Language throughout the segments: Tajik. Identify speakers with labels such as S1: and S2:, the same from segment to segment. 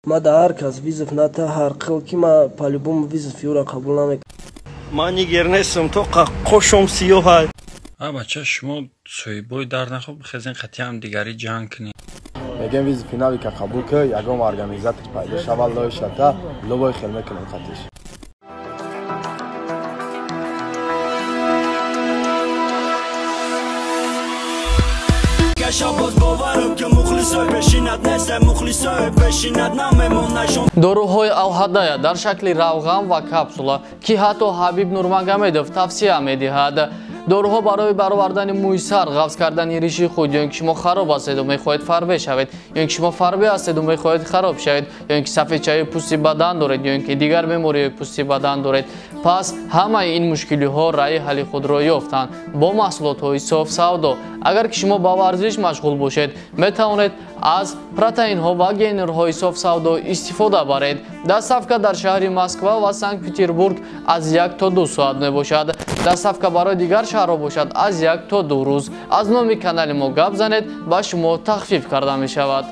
S1: ما در هر کس ویزف نه تا هر قل که ما پالیبوم ویزف یورا قبول نمیکنم.
S2: من نیگر نیستم تو قشم سیاه.
S3: بچه شما سویبوی در نخواب خزین خطی هم دیگری جنگ کنی.
S4: میگم ویز فینالی که قبول که یکم ارگانیزاتش پیدا شود لای شتا لوبای خیلی میکنم خطیش.
S5: доруҳои алҳадая дар шакли равған ва капсула ки ҳатто Ҳабиб Нурмагомедов тавсия медиҳад. доруҳо барои баровардани мӯи сар, ғафз кардани риши худ, ё ин ки шумо хароб ҳастеду мехоҳед фарбе шавед, ё ин ки шумо фарбе ҳастеду мехоҳед хароб шавед, ё ин ки сафедчаи пӯсти бадан доред, ё ин ки дигар бемориҳои пӯсти бадан доред. пас ҳамаи ин мушкилиҳо раи ҳалли худро ёфтанд бо маҳсулотҳои софсавдо. агар ки шумо ба варзиш машғул бошед, метавонед аз протеинҳо ва гейнерҳои софсавдо истифода баред. доставка дар шаҳри Москва ва Санкт-Петербург аз 1 то 2 соат мебошад. доставка барои дигар шаҳрҳо бошад аз 1 то 2 рӯз. аз номи канали мо гап занед, ба шумо тахфиф карда мешавад.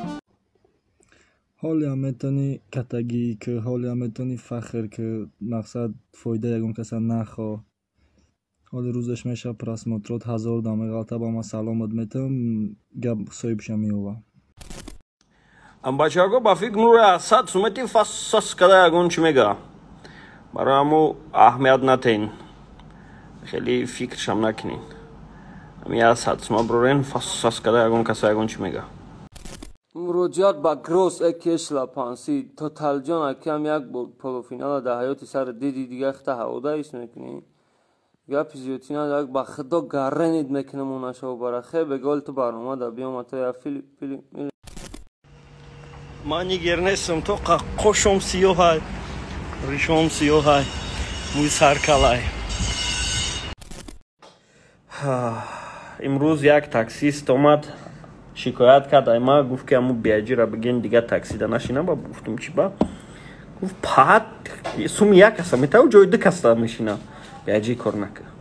S6: ҳоле метони катагӣ ки ҳоле метони фахр ки мақсад фоида ягон каса нахо. ҳоли рӯзаш меша просмотрот 1000 да меғалта ба ма саломат метам гап соҳибша меёва.
S2: Бачаго ба фикр нура асад сумати фассас када ягон чӣ мега. Барои аму аҳамият натаин. Хеле фикрашам накунин. Ами асад сума брорен фассас када ягон каса ягон чӣ мега.
S7: муроҷиат ба Гросс Экешла Панси Тоталҷон акам як полуфинала дар ҳаёти сар диди дигар хита ҳавода ис мекунӣ. гапи зиёдтина як ба худо гарренид мекунам онашо барахе бегол ту барнома да биёма то я филм
S2: من نیگر نیستم تو قشم سیاه ریشم سیاه موی سر کلای. امروز یک تاکسیست اومد شکایت کرد ای ما گفت که امو بیاجی را بگین دیگه تاکسی دا نشینم با گفتم چی با گفت پات سوم یک هستم میتاو جای دو کستا میشینم بیاجی کار نکرد.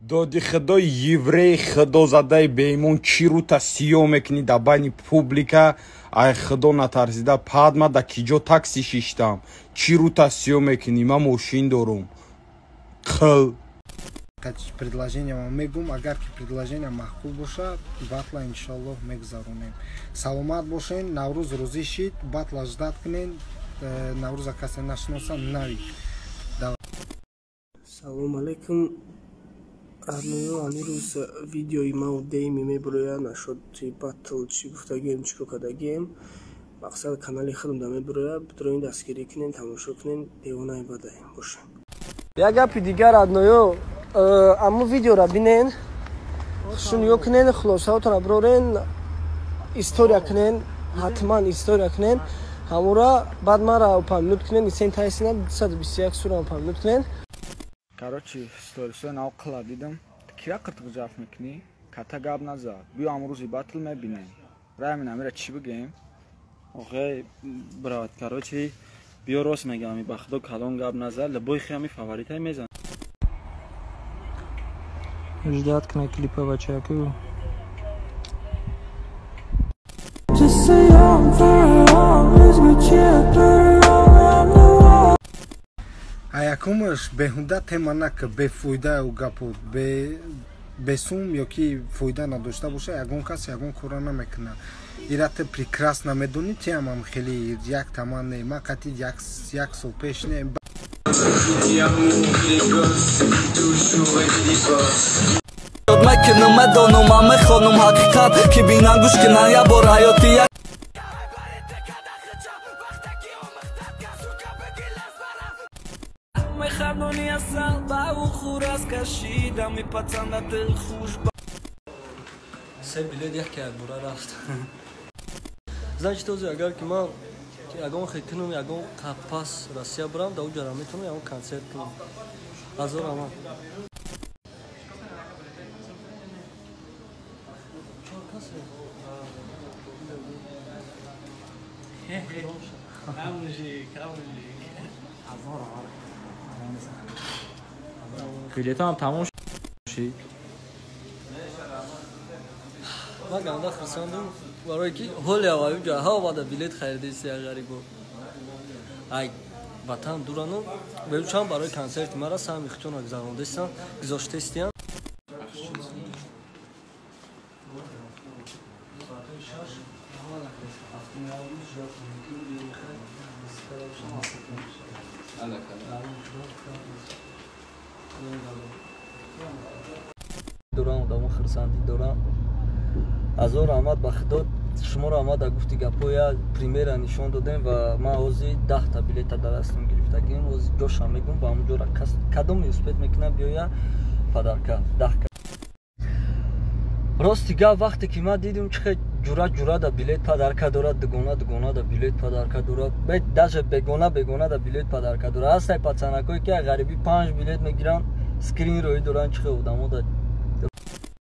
S8: دادی خدای یوری خدا زده بیمون چی رو تا سیاه میکنی دا بانی پوبلیکا ای خدا نترسیده پاد ما دا کیجا تاکسی شیشتم چی رو تا سیاه میکنی ما موشین دارم خل
S9: предложение вам мегум агар ки предложение маъқул боша батла иншаллоҳ мегузаронем. саломат бошен. наврӯз рӯзи шид батла ждат кунен. наврӯза касе нашиносам нави.
S1: салому алайкум. арноё ани рӯз видеои мау дейми мебуроя нашуд чи батл чи гуфтагием чи кокадагием мақсад канали худам да мебуроя битроин дастгирӣ кунен тамошо кунен девонаи бадай боша. як гапи дигар арноё аммо видеора бинен шунё кунен хулосаотро брорен история кунен ҳатман история кунен ҳамура баъд мара упаминут кунен исен тайсина 221 сура упаминут кунен.
S10: короче сторисои нав қила дидам кира қиртиқ ҷаф мекунӣ ката гап назад биё амрӯзи батл мебинем рамин амира чӣ бигем охе брат короче биё рост мегам ба худо калон гап назад лабои хиями фаворитай мезан
S6: ждат кунай клипа бачаку
S9: якумаш беҳуда тема нака бефоида гапо бесум ё ки фоида надошта боша ягон кас ягон кора намекуна. ирата прекрасно медонӣ темам хеле як таман не ма қати як сол пеш не
S11: мекунам медонам ҳаме хонум ҳақиқат ки бинан гӯш кунан я бор ҳаёти як мехардони асал ба ӯ хурас кашида мипацанда дил хуш
S1: се билет як як бура рафт. значит ози агар ки ман ягон хитинум ягон қапас Россия бурам да уҷара метавонам ягон концерт кунам ҳазор аман.
S10: билетам тамом шид
S1: ма ганда хурсандам
S12: برای که حال هوایی جا ها ودا بلیت خریده سی غریبو ای وطن دورانو بچم برای کنسرت مرا سهم اختیار گذروندستم گذاشتستم دوران آدم خرسندی دوران ازور آمد با خدا شما را آمد گفتی گپویا پریمیر نشون دادیم و ما اوزی 10 تا بلیت در دستم گرفتگیم اوز جوش هم میگم با همونجا را کدوم اسپیت میکنه بیایا پدرکا 10 راستی گا وقتی که ما دیدیم چه جورا دا بلیت پدرکا دارد دگونه دا بلیت پدرکا دارد باید داشه بگونه دا بلیت پدرکا دارد هستی پچانکایی که غریبی 5 بلیت میگیرن سکرین روی دوران چه بودم دا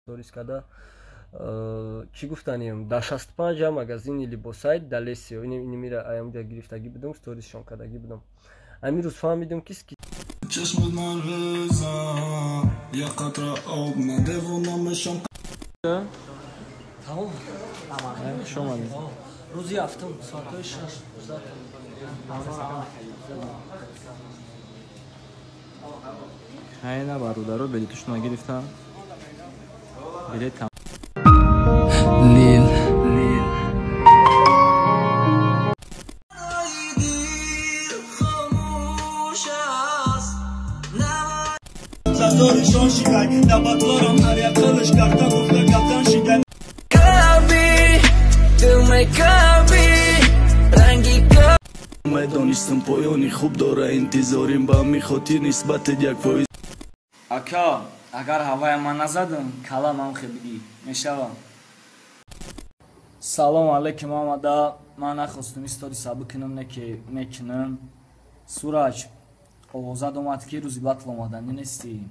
S12: دوریس کده چی گفتنیم در 65 مگزین لیبوسایت در لیسیو اینی میره ایام در گرفتگی بدم استوریس شون کدگی بدم امیر روز فهمیدم کس کی چشم من رضا یا قطره آب نده و نامشم تمام شما روزی هفتم ساعت 6
S6: хайна бародаро билетушон гирифтам билет
S11: Lil
S13: زدارشان شیگای نباتلارم هر یک قلش کرده گفته گفتن شیگای
S11: کبی دل می کبی رنگی کبی
S13: میدانستم پایانی خوب داره انتظاریم به همی خاطر نسبت یک فایز
S10: اکا اگر هوای من نزدم کلام هم خیلی میشوم سلام علیکم آمده من نخواستم استوری سابق کنم نه که میکنم سوراج اوزاد اومد که روزی بطل آمدن نیستی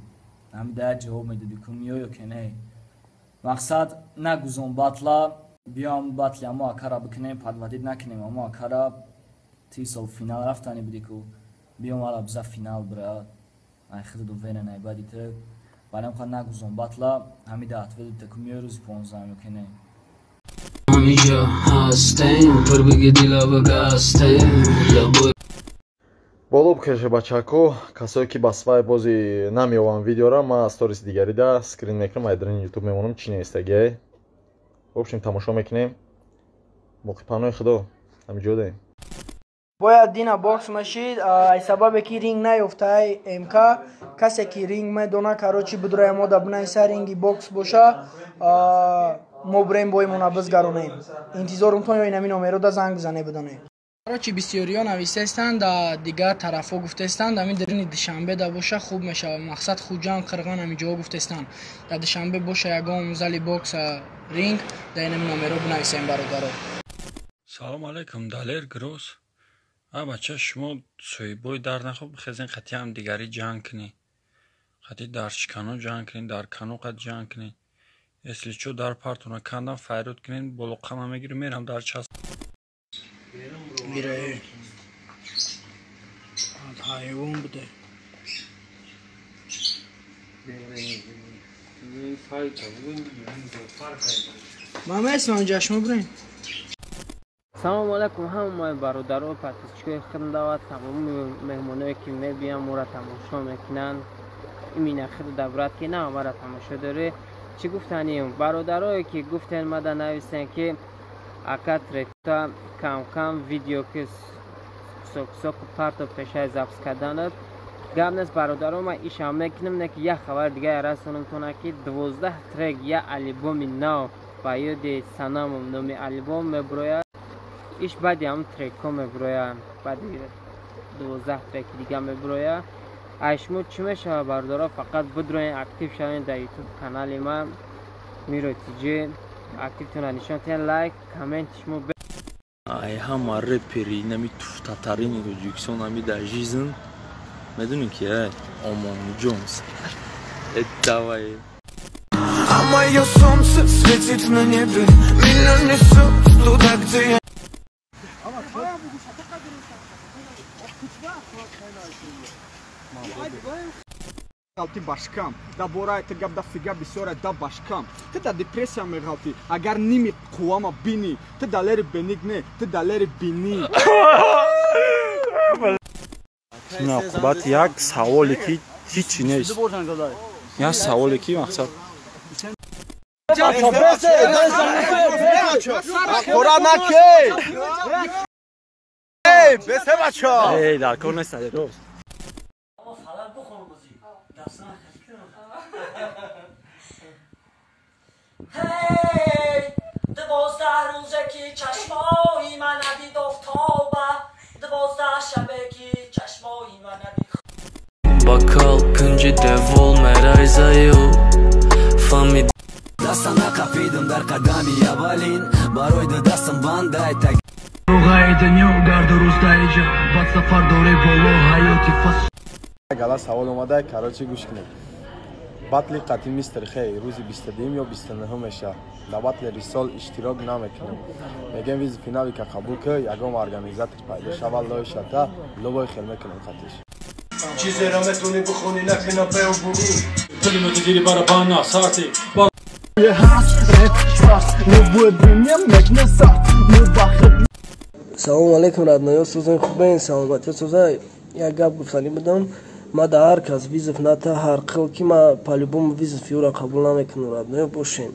S10: همین در جواب میدادی که میای که نه مقصد نگوزم بطلا بیام بطلی اما اکارا بکنیم پدودید نکنیم اما اکارا 30 سال فینال رفتنی بودی که بیام علا بزا فینال برای ای خیلی دو وینه نایبادی تر برای خواهد نگوزم بطلا همین در اتویدی که میای روزی 15 که نه
S11: همینجا هستیم پر بگی دیلا بگستیم
S4: болоб кеше бачаҳко касое ки ба сфаи бози намеёвам видеора ма сторис дигарида скрин мекунам айдрини ютуб мемонам чӣ нестагия вобщем тамошо мекунем боқи панои худо ҳамиҷо даем
S1: бояд дина бокс машид ай сабабе ки ринг наёфтаи мк касе ки ринг медона карочи бидроя мода бинай са ринги бокс боша мо бурем боимона бизгаронем интизорумтон ё инами номерода занг бизане бидонем короче бисёриё нависестанд дигар тарафо гуфтестанд ами дарини душанбе да боша хуб мешавад мақсад хуҷан қирған ҳамиҷоҳо гуфтестанд дар душанбе боша ягон зали бокс ринг дар инами номеро бинависем бародаро
S3: салом алейкум далер грос бача шумо соҳибои дар нахоб бихезин хати ҳамдигарӣ ҷанг кунед хати дар чикано ҷанг кунед дар каноқат ҷанг кунед если чо дар партона кандам файрод кунед болоқама мегирӣ мерам дар час
S1: Mireye. Hayvan bu da. Mama اسم جشن برین.
S14: سلام علیکم همه برادران پاتیسچوی خدمت تمام مهمونایی که میبینم و را تماشا میکنن این اخیر دورت که نه مرا تماشا داره چی گفتنیم برادرایی که گفتن مدا نویسن که اکات رکتا کم کم ویدیو که سوک پارت و پیشه زبس کردند گامنس برادران ما ایش هم میکنم نه که یه خبر دیگه رسونم تونه که 12 ترک یه آلبوم نو با یاد سنام نومی آلبوم میبروید ایش بعدی هم ترک ها میبروید بعدی 12 ترک دیگه میبروید ایشمو چی میشه برادران فقط بدروین اکتیو شوین در یوتیوب کانال ما میرو تیجه اکتیو تونه نشان تین لایک کامنت شمو ب
S15: ай ҳама репери нами туфтатарини роҷиксон ами дар жизн медунӣ ки омон джонс давай
S11: А мое солнце светит на небе меня несет туда, где я
S10: Галти башкам, да бораи ты гап да фига бисёра да башкам. Ты да депрессия мегалти, агар ними қувама бини, ты да лери бенигне, ты да лери бини.
S3: ин оқибат як саволе ки ҳичи нест. Як саволе ки мақсад
S4: Қора накей! Эй, бесе бачо!
S3: эй дар кор нест рост.
S16: Hey, 12 روزه که چشمای من ندید افتابه 12 شبه که چشمای من ندید
S5: Bakal kunci devol merayzayu Fami
S11: Дастана капидам дар қадами аввалин барои дастам бандай так
S17: Руғаи дунё гарду рӯздаиҷа бад сафар дорӣ боло ҳаёти фас
S4: Гала савол омада, короче гӯш кунед. Батли қатъи мистер Хей рӯзи 22 ё 29 меша. Дар батли рисол иштирок намекунем. Мегем визи финали ка қабул ки ягон организатор пайдо шавад лои шата лобой хел мекунем қатиш.
S18: چیزی را میتونی بخونی نکنه به و بونی
S3: کلمه دیگری برای بنا ساعتی
S1: салому алейкум родноё сӯзани хубаин саломатӣ сӯза як гап гуфтанӣ будам ма дар ҳар кас визов ната ҳар қил ки ма по-любому визов юра қабул намекунам родноё бошем